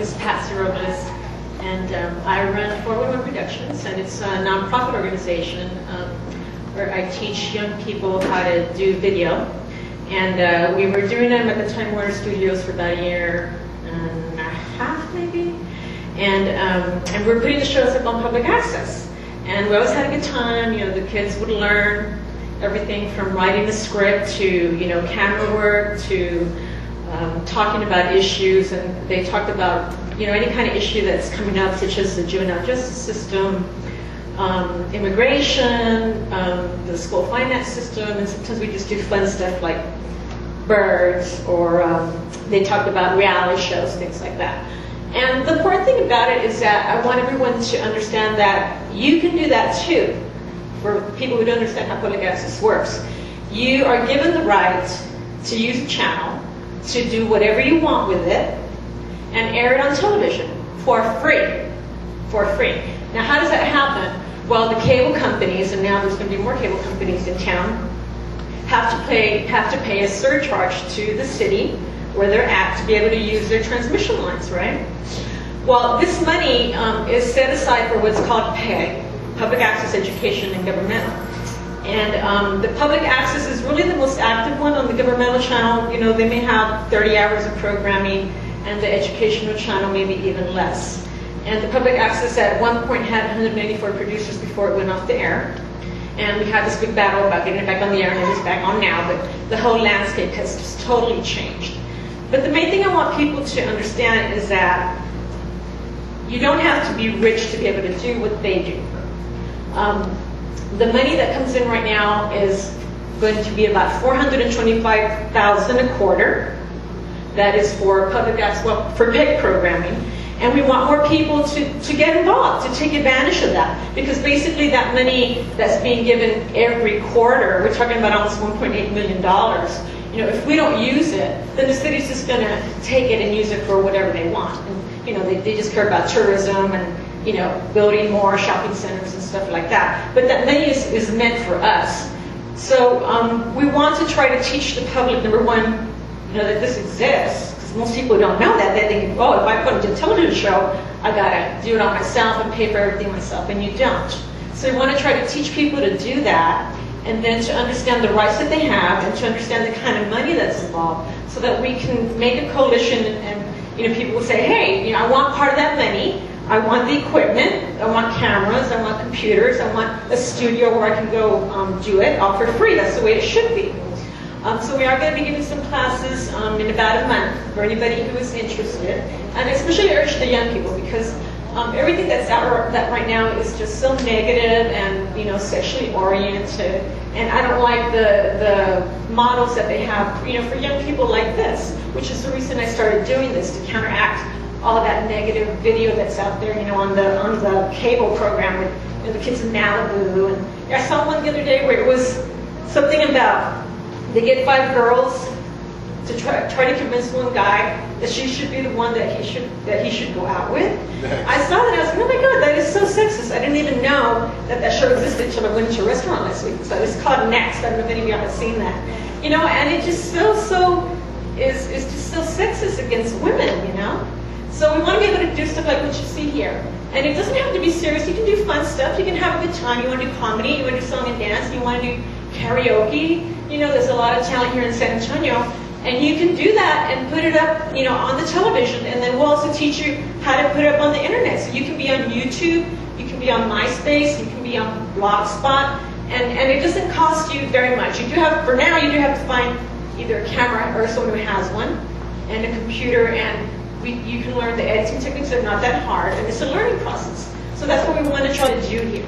is Patsy Robles, and I run 411 Productions, and it's a nonprofit organization where I teach young people how to do video. And we were doing them at the Time Warner Studios for about a year and a half, maybe. And we're putting the shows up on public access. And we always had a good time. You know, the kids would learn everything from writing the script to, you know, camera work to talking about issues. And they talked about, you know, any kind of issue that's coming up, such as the juvenile justice system, immigration, the school finance system, and sometimes we just do fun stuff like birds, or they talked about reality shows, things like that. And the important thing about it is that I want everyone to understand that you can do that too. For people who don't understand how public access works, you are given the right to use a channel, to do whatever you want with it, and air it on television for free. For free. Now, how does that happen? Well, the cable companies, and now there's going to be more cable companies in town, have to pay a surcharge to the city where they're at to be able to use their transmission lines, right? Well, this money is set aside for what's called PEG, Public Access Education and Governmental. And the public access is really the most active one. On the governmental channel, you know, they may have 30 hours of programming, and the educational channel maybe even less. And the public access at one point had 194 producers before it went off the air. And we had this big battle about getting it back on the air, and it's back on now, but the whole landscape has just totally changed. But the main thing I want people to understand is that you don't have to be rich to be able to do what they do. The money that comes in right now is going to be about $425,000 a quarter. That is for public access, well, for PEG programming. And we want more people to get involved, to take advantage of that. Because basically that money that's being given every quarter, we're talking about almost $1.8 million. You know, if we don't use it, then the city's just going to take it and use it for whatever they want. And, you know, they just care about tourism and, you know, building more shopping centers and stuff like that. But that money is meant for us. So we want to try to teach the public, number one, you know, that this exists. Most people don't know that. They think, oh, if I put it in a television show, I gotta do it on myself and pay for everything myself, and you don't. So we want to try to teach people to do that, and then to understand the rights that they have, and to understand the kind of money that's involved, so that we can make a coalition, and you know, people will say, hey, you know, I want part of that money. I want the equipment. I want cameras. I want computers. I want a studio where I can go do it all for free. That's the way it should be. So we are going to be giving some classes in about a month for anybody who is interested, and especially urge the young people, because everything that's out that right now is just so negative and, you know, sexually oriented, and I don't like the models that they have, you know, for young people like this, which is the reason I started doing this, to counteract all of that negative video that's out there, you know, on the cable program with, you know, the kids in Malibu. And I saw one the other day where it was something about they get 5 girls to try to convince one guy that she should be the one that he should go out with. I saw that, and I was like, oh my God, that is so sexist. I didn't even know that show existed until I went into a restaurant last week. So it's called Next. I don't know if any of you have seen that. You know, and it just is just so sexist against women, you know? So we want to be able to do stuff like what you see here. And it doesn't have to be serious. You can do fun stuff. You can have a good time. You want to do comedy. You want to do song and dance. You want to do karaoke. You know, there's a lot of talent here in San Antonio, and you can do that and put it up, you know, on the television, and then we'll also teach you how to put it up on the internet. So you can be on YouTube, you can be on MySpace, you can be on Blogspot, and it doesn't cost you very much. You do have, for now, you do have to find either a camera or someone who has one, and a computer, and you can learn the editing techniques. They're not that hard, and it's a learning process. So that's what we want to try to do here.